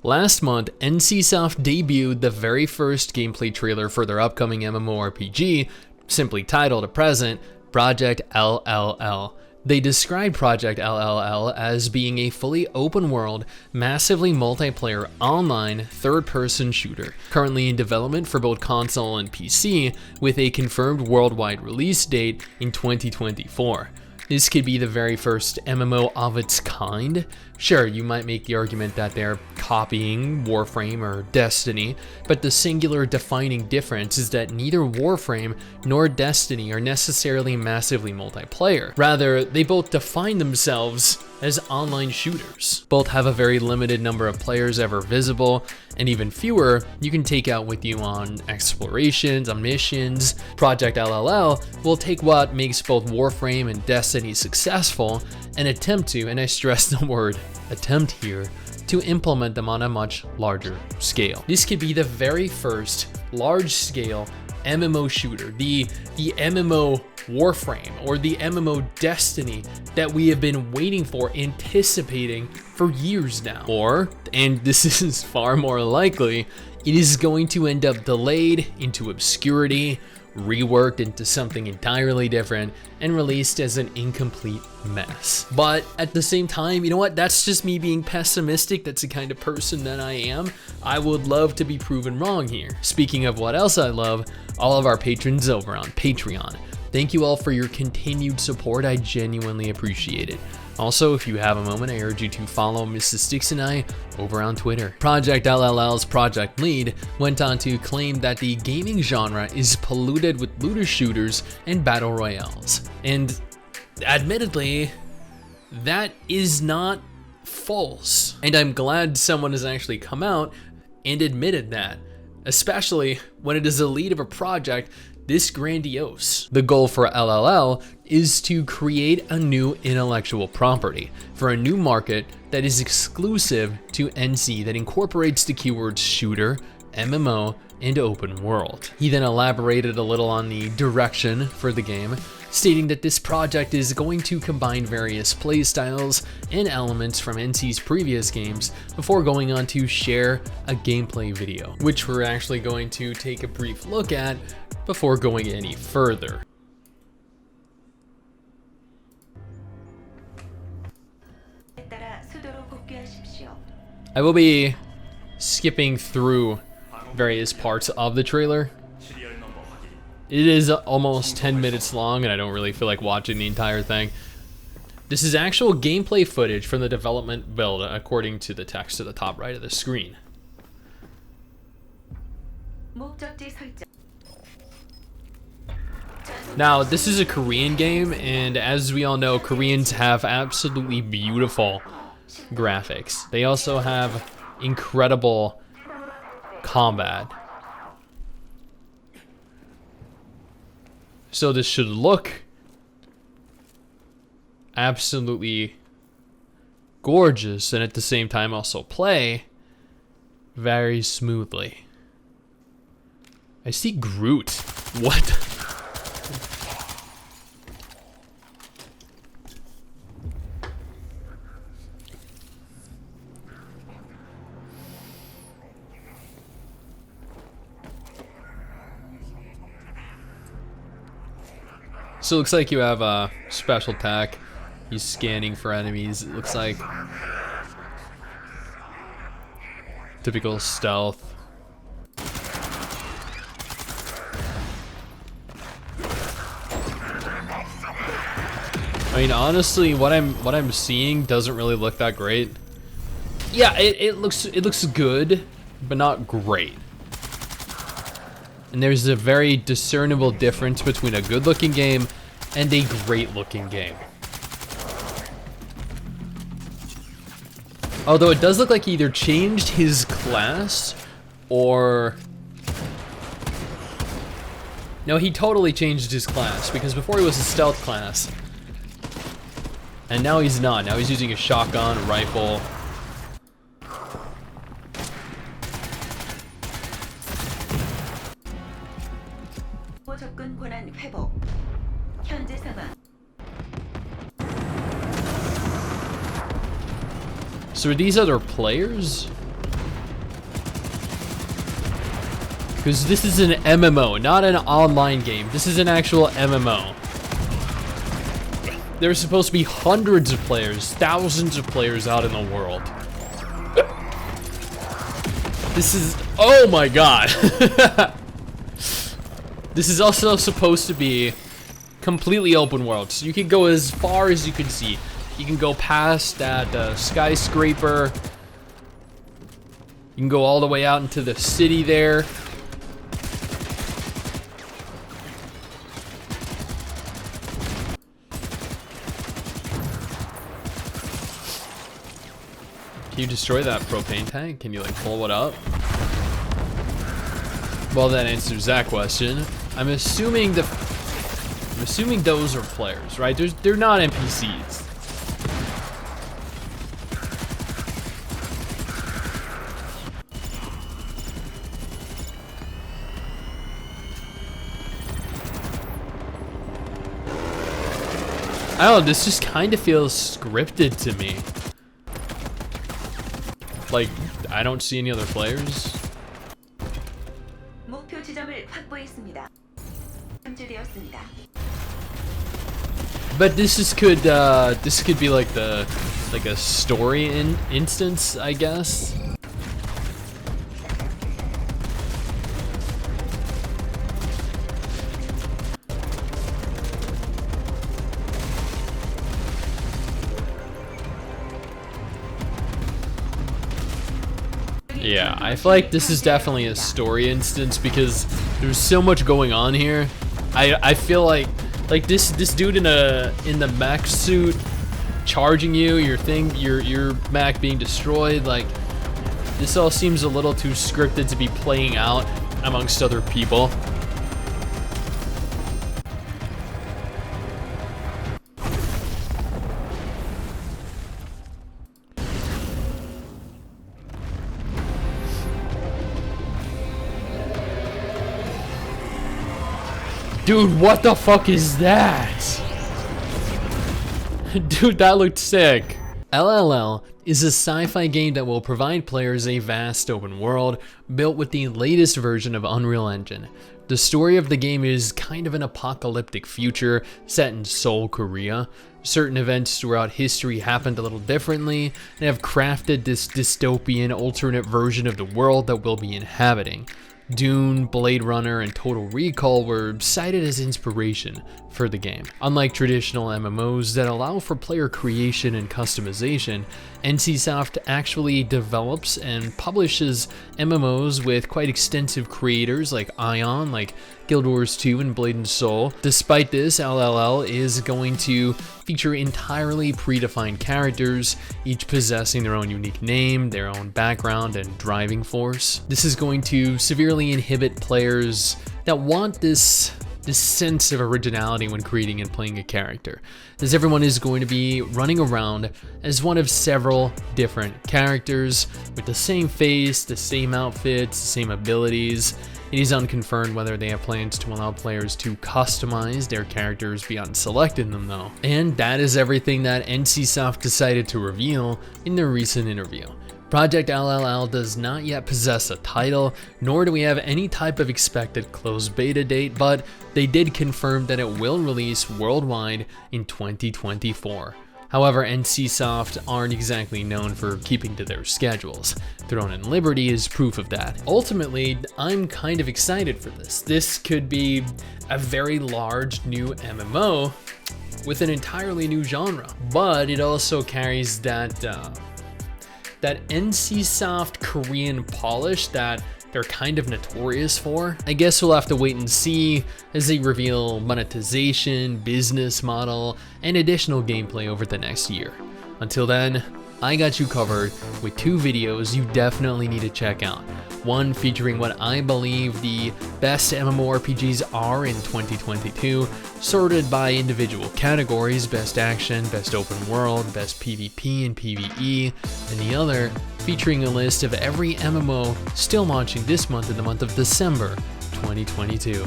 Last month, NCSoft debuted the very first gameplay trailer for their upcoming MMORPG, simply titled at present, Project LLL. They described Project LLL as being a fully open world, massively multiplayer online third-person shooter, currently in development for both console and PC, with a confirmed worldwide release date in 2024. This could be the very first MMO of its kind. Sure, you might make the argument that they're copying Warframe or Destiny, but the singular defining difference is that neither Warframe nor Destiny are necessarily massively multiplayer. Rather, they both define themselves as online shooters. Both have a very limited number of players ever visible, and even fewer you can take out with you on explorations, on missions. Project LLL will take what makes both Warframe and Destiny successful and attempt to, and I stress the word attempt here, to implement them on a much larger scale. This could be the very first large-scale MMO shooter, the MMO Warframe or the MMO Destiny that we have been waiting for, anticipating for years now. Or, and this is far more likely, it is going to end up delayed into obscurity, reworked into something entirely different, and released as an incomplete mess. But at the same time, you know what? That's just me being pessimistic. That's the kind of person that I am. I would love to be proven wrong here. Speaking of what else I love, all of our patrons over on Patreon. Thank you all for your continued support. I genuinely appreciate it. Also, if you have a moment, I urge you to follow MRSSSTIX and I over on Twitter. Project LLL's project lead went on to claim that the gaming genre is polluted with looter shooters and battle royales. And admittedly, that is not false. And I'm glad someone has actually come out and admitted that, especially when it is the lead of a project this grandiose. The goal for LLL is to create a new intellectual property for a new market that is exclusive to NC, that incorporates the keywords shooter, MMO, and open world. He then elaborated a little on the direction for the game, stating that this project is going to combine various playstyles and elements from NC's previous games before going on to share a gameplay video, which we're actually going to take a brief look at before going any further. I will be skipping through various parts of the trailer. It is almost 10 minutes long and I don't really feel like watching the entire thing. This is actual gameplay footage from the development build according to the text at the top right of the screen. Now, this is a Korean game, and as we all know, Koreans have absolutely beautiful graphics. They also have incredible combat. So this should look absolutely gorgeous, and at the same time also play very smoothly. I see Groot. What? So it looks like you have a special attack. He's scanning for enemies. It looks like typical stealth. I mean, honestly, what I'm seeing doesn't really look that great. Yeah, it looks good, but not great. And there's a very discernible difference between a good-looking game and a great-looking game. Although it does look like he either changed his class or... No, he totally changed his class, because before he was a stealth class. And now he's not. Now he's using a shotgun, a rifle. So are these other players? Because this is an MMO, not an online game. This is an actual MMO. There's supposed to be hundreds of players, thousands of players out in the world. This is, oh my god. This is also supposed to be completely open world, so you can go as far as you can see. You can go past that skyscraper. You can go all the way out into the city there. Can you destroy that propane tank? Can you like blow it up? Well, that answers that question. I'm assuming those are players, right? They're not NPCs. I don't know, this just kind of feels scripted to me. Like, I don't see any other players. 목표 지점을 확보했습니다. 탐지되었습니다. But this could be like a story instance, I guess. Yeah, I feel like this is definitely a story instance because there's so much going on here. I feel like this dude in the mech suit charging you, your mech being destroyed, like this all seems a little too scripted to be playing out amongst other people. Dude, what the fuck is that? Dude, that looked sick. LLL is a sci-fi game that will provide players a vast open world built with the latest version of Unreal Engine. The story of the game is kind of an apocalyptic future set in Seoul, Korea. Certain events throughout history happened a little differently and have crafted this dystopian alternate version of the world that we'll be inhabiting. Dune, Blade Runner, and Total Recall were cited as inspiration for the game. Unlike traditional MMOs that allow for player creation and customization, NCSoft actually develops and publishes MMOs with quite extensive creators like Ion, like Guild Wars 2 and Blade and Soul. Despite this, LLL is going to feature entirely predefined characters, each possessing their own unique name, their own background, and driving force. This is going to severely inhibit players that want this sense of originality when creating and playing a character, as everyone is going to be running around as one of several different characters with the same face, the same outfits, the same abilities. It is unconfirmed whether they have plans to allow players to customize their characters beyond selecting them though. And that is everything that NCSoft decided to reveal in their recent interview. Project LLL does not yet possess a title, nor do we have any type of expected closed beta date, but they did confirm that it will release worldwide in 2024. However, NCSoft aren't exactly known for keeping to their schedules. Throne and Liberty is proof of that. Ultimately, I'm kind of excited for this. This could be a very large new MMO with an entirely new genre, but it also carries that NCSoft Korean polish that they're kind of notorious for. I guess we'll have to wait and see as they reveal monetization, business model, and additional gameplay over the next year. Until then, I got you covered with two videos you definitely need to check out. One featuring what I believe the best MMORPGs are in 2022, sorted by individual categories: best action, best open world, best PvP and PvE, and the other featuring a list of every MMO still launching this month in the month of December 2022.